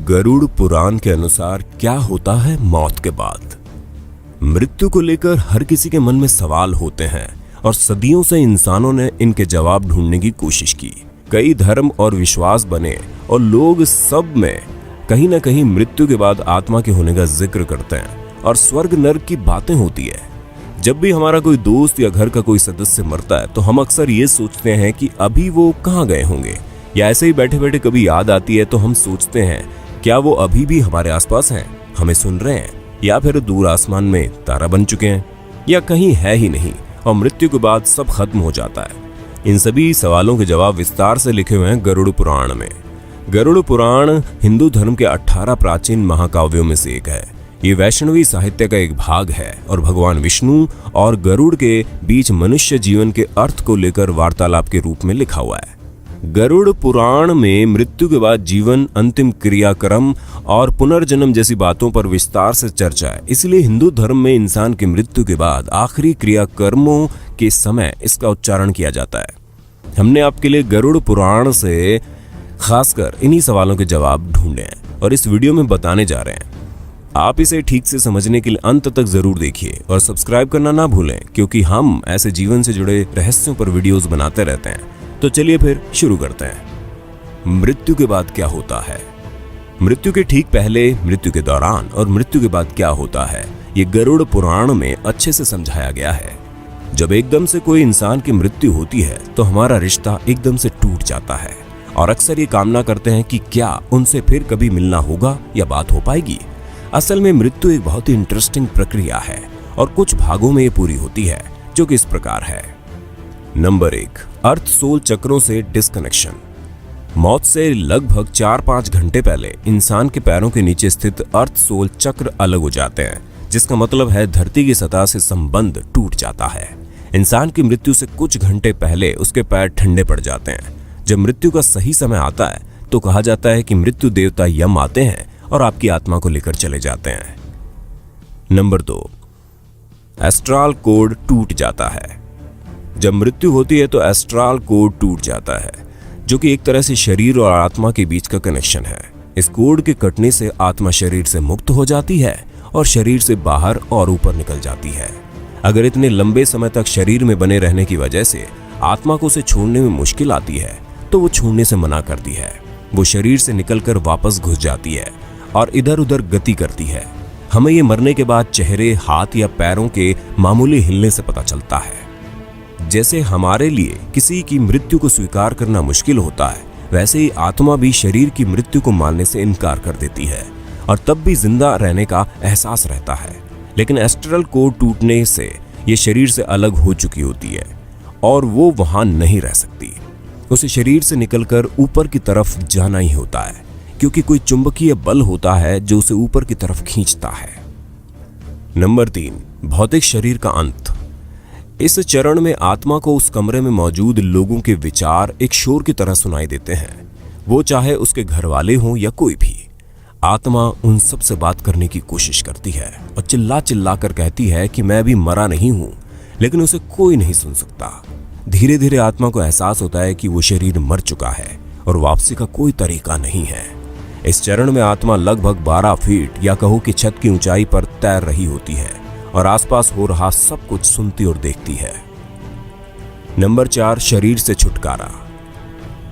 गरुड़ पुराण के अनुसार क्या होता है मौत के बाद। मृत्यु को लेकर हर किसी के मन में सवाल होते हैं और सदियों से इंसानों ने इनके जवाब ढूंढने की कोशिश की। कई धर्म और विश्वास बने और लोग सब में कहीं ना कहीं मृत्यु के बाद आत्मा के होने का जिक्र करते हैं और स्वर्ग नर्क की बातें होती है। जब भी हमारा कोई दोस्त या घर का कोई सदस्य मरता है तो हम अक्सर ये सोचते हैं कि अभी वो कहाँ गए होंगे, या ऐसे ही बैठे बैठे कभी याद आती है तो हम सोचते हैं क्या वो अभी भी हमारे आसपास हैं, हमें सुन रहे हैं, या फिर दूर आसमान में तारा बन चुके हैं, या कहीं है ही नहीं और मृत्यु के बाद सब खत्म हो जाता है। इन सभी सवालों के जवाब विस्तार से लिखे हुए हैं गरुड़ पुराण में। गरुड़ पुराण हिंदू धर्म के 18 प्राचीन महाकाव्यों में से एक है। ये वैष्णवी साहित्य का एक भाग है और भगवान विष्णु और गरुड़ के बीच मनुष्य जीवन के अर्थ को लेकर वार्तालाप के रूप में लिखा हुआ है। गरुड़ पुराण में मृत्यु के बाद जीवन, अंतिम क्रियाक्रम और पुनर्जन्म जैसी बातों पर विस्तार से चर्चा है। इसलिए हिंदू धर्म में इंसान की मृत्यु के बाद आखिरी क्रियाकर्मों के समय इसका उच्चारण किया जाता है। हमने आपके लिए गरुड़ पुराण से खासकर इन्हीं सवालों के जवाब ढूंढे हैं और इस वीडियो में बताने जा रहे हैं। आप इसे ठीक से समझने के लिए अंत तक जरूर देखिए और सब्सक्राइब करना ना भूलें, क्योंकि हम ऐसे जीवन से जुड़े रहस्यों पर वीडियोस बनाते रहते हैं। तो चलिए फिर शुरू करते हैं। मृत्यु के बाद क्या होता है। मृत्यु के ठीक पहले, मृत्यु के दौरान और मृत्यु के बाद क्या होता है, ये गरुड़ पुराण में अच्छे से समझाया गया है। जब एकदम से कोई इंसान की मृत्यु होती है तो हमारा रिश्ता एकदम से टूट जाता है और अक्सर ये कामना करते हैं कि क्या उनसे फिर कभी मिलना होगा या बात हो पाएगी। असल में मृत्यु एक बहुत ही इंटरेस्टिंग प्रक्रिया है और कुछ भागों में ये पूरी होती है, जो कि इस प्रकार है। नंबर 1, अर्थ सोल चक्रों से डिस्कनेक्शन। मौत से लगभग 4-5 घंटे पहले इंसान के पैरों के नीचे स्थित अर्थ सोल चक्र अलग हो जाते हैं, जिसका मतलब है धरती की सतह से संबंध टूट जाता है। इंसान की मृत्यु से कुछ घंटे पहले उसके पैर ठंडे पड़ जाते हैं। जब मृत्यु का सही समय आता है तो कहा जाता है कि मृत्यु देवता यम आते हैं और आपकी आत्मा को लेकर चले जाते हैं। नंबर 2, एस्ट्रल कोड टूट जाता है। जब मृत्यु होती है तो एस्ट्रल कोड टूट जाता है, जो कि एक तरह से शरीर और आत्मा के बीच का कनेक्शन है। इस कोड के कटने से आत्मा शरीर से मुक्त हो जाती है और शरीर से बाहर और ऊपर निकल जाती है। अगर इतने लंबे समय तक शरीर में बने रहने की वजह से आत्मा को उसे छोड़ने में मुश्किल आती है तो वो छोड़ने से मना करती है। वो शरीर से निकलकर वापस घुस जाती है और इधर उधर गति करती है। हमें ये मरने के बाद चेहरे, हाथ या पैरों के मामूली हिलने से पता चलता है। जैसे हमारे लिए किसी की मृत्यु को स्वीकार करना मुश्किल होता है, वैसे ही आत्मा भी शरीर की मृत्यु को मानने से इनकार कर देती है और तब भी जिंदा रहने का एहसास रहता है। लेकिन एस्ट्रल कोड टूटने से ये शरीर से अलग हो चुकी होती है और वो वहां नहीं रह सकती। उसे शरीर से निकलकर ऊपर की तरफ जाना ही होता है, क्योंकि कोई चुंबकीय बल होता है जो उसे ऊपर की तरफ खींचता है। नंबर 3, भौतिक शरीर का अंत। इस चरण में आत्मा को उस कमरे में मौजूद लोगों के विचार एक शोर की तरह सुनाई देते हैं, वो चाहे उसके घर वाले हों या कोई भी। आत्मा उन सब से बात करने की कोशिश करती है और चिल्ला चिल्ला कर कहती है कि मैं अभी मरा नहीं हूं, लेकिन उसे कोई नहीं सुन सकता। धीरे धीरे आत्मा को एहसास होता है कि वो शरीर मर चुका है और वापसी का कोई तरीका नहीं है। इस चरण में आत्मा लगभग 12 फीट या कहो कि छत की ऊंचाई पर तैर रही होती है और आसपास हो रहा सब कुछ सुनती और देखती है। नंबर 4, शरीर से छुटकारा।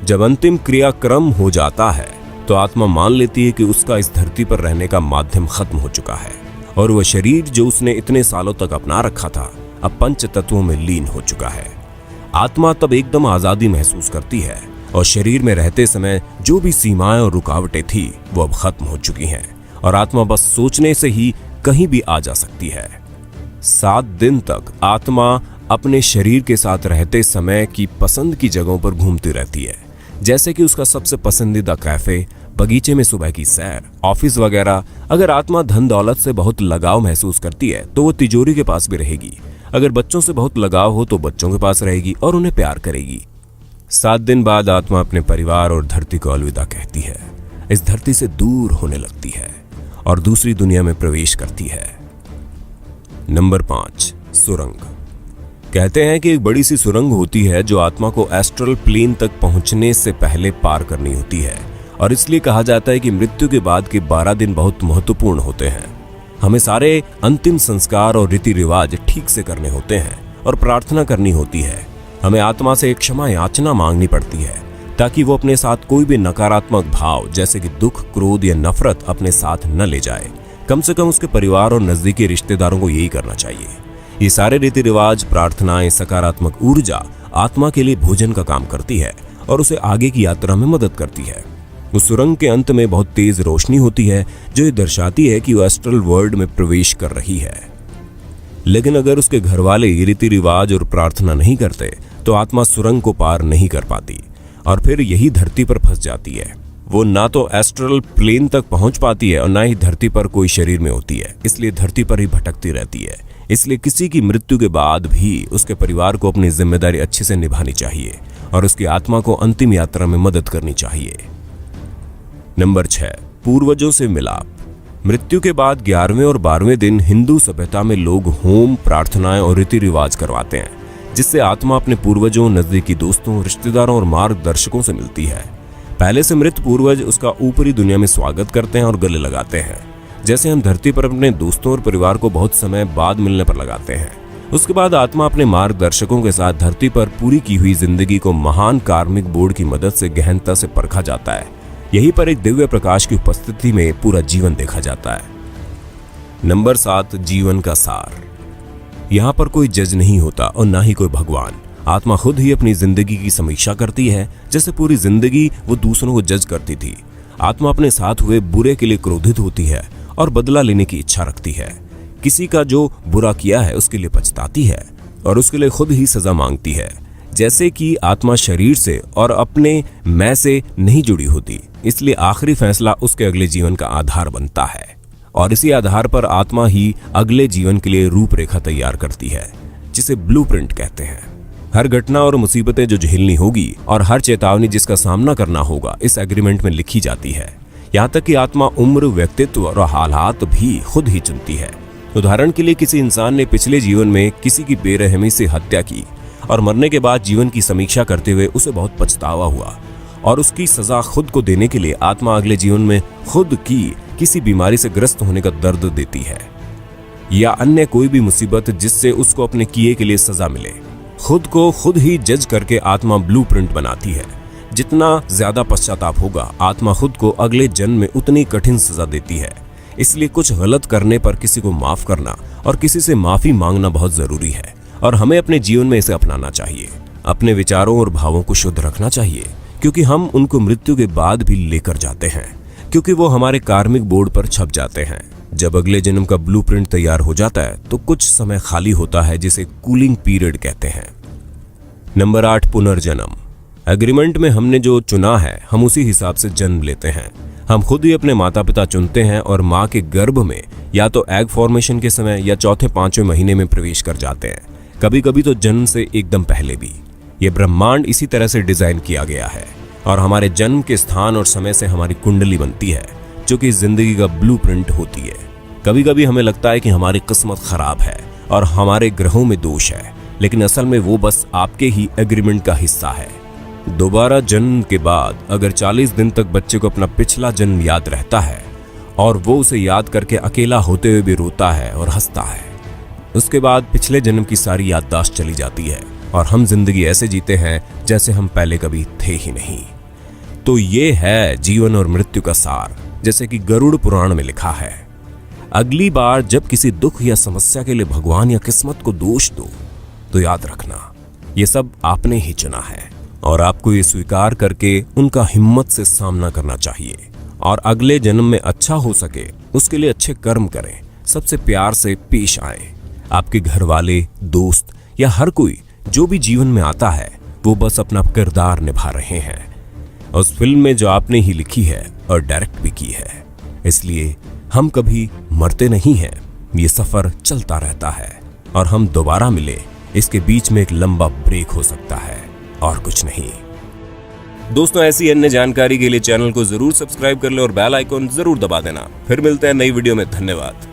जब अंतिम क्रियाक्रम हो जाता है तो आत्मा मान लेती है कि उसका इस धरती पर रहने का माध्यम खत्म हो चुका है और वह शरीर जो उसने इतने सालों तक अपना रखा था अब पंच तत्वों में लीन हो चुका है। आत्मा तब एकदम आजादी महसूस करती है और शरीर में रहते समय जो भी सीमाएं और रुकावटें थी वो अब खत्म हो चुकी हैं और आत्मा बस सोचने से ही कहीं भी आ जा सकती है। 7 दिन तक आत्मा अपने शरीर के साथ रहते समय की पसंद की जगहों पर घूमती रहती है, जैसे कि उसका सबसे पसंदीदा कैफे, बगीचे में सुबह की सैर, ऑफिस वगैरह। अगर आत्मा धन दौलत से बहुत लगाव महसूस करती है तो वो तिजोरी के पास भी रहेगी। अगर बच्चों से बहुत लगाव हो तो बच्चों के पास रहेगी और उन्हें प्यार करेगी। 7 दिन बाद आत्मा अपने परिवार और धरती को अलविदा कहती है, इस धरती से दूर होने लगती है और दूसरी दुनिया में प्रवेश करती है। नंबर 5, सुरंग। कहते हैं कि एक बड़ी सी सुरंग होती है जो आत्मा को एस्ट्रल प्लेन तक पहुंचने से पहले पार करनी होती है और इसलिए कहा जाता है कि मृत्यु के बाद के 12 दिन बहुत महत्वपूर्ण होते हैं। हमें सारे अंतिम संस्कार और रीति रिवाज ठीक से करने होते हैं और प्रार्थना करनी होती है। हमें आत्मा से क्षमा याचना मांगनी पड़ती है ताकि वो अपने साथ कोई भी नकारात्मक भाव जैसे कि दुख, क्रोध या नफरत अपने साथ न ले जाए। कम से कम उसके परिवार और नजदीकी रिश्तेदारों को यही करना चाहिए। ये सारे रीति रिवाज, प्रार्थनाएं, सकारात्मक ऊर्जा आत्मा के लिए भोजन का काम करती है और उसे आगे की यात्रा में मदद करती है। उस सुरंग के अंत में बहुत तेज रोशनी होती है जो ये दर्शाती है कि वो एस्ट्रल वर्ल्ड में प्रवेश कर रही है। लेकिन अगर उसके घर वाले रीति रिवाज और प्रार्थना नहीं करते तो आत्मा सुरंग को पार नहीं कर पाती और फिर यही धरती पर फंस जाती है। वो ना तो एस्ट्रल प्लेन तक पहुंच पाती है और ना ही धरती पर कोई शरीर में होती है, इसलिए धरती पर ही भटकती रहती है। इसलिए किसी की मृत्यु के बाद भी उसके परिवार को अपनी जिम्मेदारी अच्छे से निभानी चाहिए और उसकी आत्मा को अंतिम यात्रा में मदद करनी चाहिए। नंबर 6, पूर्वजों से मिलाप। मृत्यु के बाद 11वें और 12वें दिन हिंदू सभ्यता में लोग होम, प्रार्थनाएं और रीति रिवाज करवाते हैं, जिससे आत्मा अपने पूर्वजों, नजदीकी दोस्तों, रिश्तेदारों और मार्गदर्शकों से मिलती है। पहले से मृत पूर्वज उसका ऊपरी दुनिया में स्वागत करते हैं और गले लगाते हैं, जैसे हम धरती पर अपने दोस्तों और परिवार को बहुत समय बाद मिलने पर लगाते हैं। उसके बाद आत्मा अपने मार्गदर्शकों के साथ धरती पर पूरी की हुई जिंदगी को महान कार्मिक बोर्ड की मदद से गहनता से परखा जाता है। यहीं पर एक दिव्य प्रकाश की उपस्थिति में पूरा जीवन देखा जाता है। नंबर 7, जीवन का सार। यहाँ पर कोई जज नहीं होता और ना ही कोई भगवान। आत्मा खुद ही अपनी जिंदगी की समीक्षा करती है, जैसे पूरी जिंदगी वो दूसरों को जज करती थी। आत्मा अपने साथ हुए बुरे के लिए क्रोधित होती है और बदला लेने की इच्छा रखती है। किसी का जो बुरा किया है उसके लिए पछताती है और उसके लिए खुद ही सजा मांगती है। जैसे कि आत्मा शरीर से और अपने मैं से नहीं जुड़ी होती, इसलिए आखिरी फैसला उसके अगले जीवन का आधार बनता है और इसी आधार पर आत्मा ही अगले जीवन के लिए रूपरेखा तैयार करती है, जिसे ब्लूप्रिंट कहते हैं। हर घटना और मुसीबतें जो झेलनी होगी और हर चेतावनी जिसका सामना करना होगा इस एग्रीमेंट में लिखी जाती है। यहाँ तक कि आत्मा उम्र, व्यक्तित्व और हालात भी खुद ही चुनती है। उदाहरण के लिए किसी इंसान ने पिछले जीवन में किसी की बेरहमी से हत्या की और मरने के बाद जीवन की समीक्षा करते हुए उसे बहुत पछतावा हुआ और उसकी सजा खुद को देने के लिए आत्मा अगले जीवन में खुद की किसी बीमारी से ग्रस्त होने का दर्द देती है या अन्य कोई भी मुसीबत जिससे उसको अपने किए के लिए सजा मिले। खुद को खुद ही जज करके आत्मा ब्लूप्रिंट बनाती है। जितना ज्यादा पश्चाताप होगा, आत्मा खुद को अगले जन्म में उतनी कठिन सजा देती है। इसलिए कुछ गलत करने पर किसी को माफ करना और किसी से माफी मांगना बहुत जरूरी है और हमें अपने जीवन में इसे अपनाना चाहिए। अपने विचारों और भावों को शुद्ध रखना चाहिए क्योंकि हम उनको मृत्यु के बाद भी लेकर जाते हैं, क्योंकि वो हमारे कार्मिक बोर्ड पर छप जाते हैं। जब अगले जन्म का ब्लूप्रिंट तैयार हो जाता है तो कुछ समय खाली होता है, जिसे कूलिंग पीरियड कहते हैं। नंबर 8, पुनर्जन्म। एग्रीमेंट में हमने जो चुना है हम उसी हिसाब से जन्म लेते हैं। हम खुद ही अपने माता पिता चुनते हैं और माँ के गर्भ में या तो एग फॉर्मेशन के समय या चौथे 5वें महीने में प्रवेश कर जाते हैं, कभी कभी तो जन्म से एकदम पहले भी। ये ब्रह्मांड इसी तरह से डिजाइन किया गया है और हमारे जन्म के स्थान और समय से हमारी कुंडली बनती है, जो कि जिंदगी का ब्लूप्रिंट होती है। कभी कभी हमें लगता है कि हमारी किस्मत खराब है और हमारे ग्रहों में दोष है, लेकिन असल में वो बस आपके ही एग्रीमेंट का हिस्सा है। दोबारा जन्म के बाद अगर 40 दिन तक बच्चे को अपना पिछला जन्म याद रहता है और वो उसे याद करके अकेला होते हुए भी रोता है और हंसता है, उसके बाद पिछले जन्म की सारी याददाश्त चली जाती है और हम जिंदगी ऐसे जीते हैं जैसे हम पहले कभी थे ही नहीं। तो ये है जीवन और मृत्यु का सार, जैसे कि गरुड़ पुराण में लिखा है। अगली बार जब किसी दुख या समस्या के लिए भगवान या किस्मत को दोष दो तो याद रखना ये सब आपने ही चुना है और आपको ये स्वीकार करके उनका हिम्मत से सामना करना चाहिए और अगले जन्म में अच्छा हो सके उसके लिए अच्छे कर्म करें, सबसे प्यार से पेश आए। आपके घर वाले, दोस्त या हर कोई जो भी जीवन में आता है वो बस अपना किरदार निभा रहे हैं उस फिल्म में जो आपने ही लिखी है और डायरेक्ट भी की है। इसलिए हम कभी मरते नहीं हैं, ये सफर चलता रहता है और हम दोबारा मिले इसके बीच में एक लंबा ब्रेक हो सकता है और कुछ नहीं। दोस्तों, ऐसी अन्य जानकारी के लिए चैनल को जरूर सब्सक्राइब कर लें और बेल आइकॉन जरूर दबा देना। फिर मिलते हैं नई वीडियो में। धन्यवाद।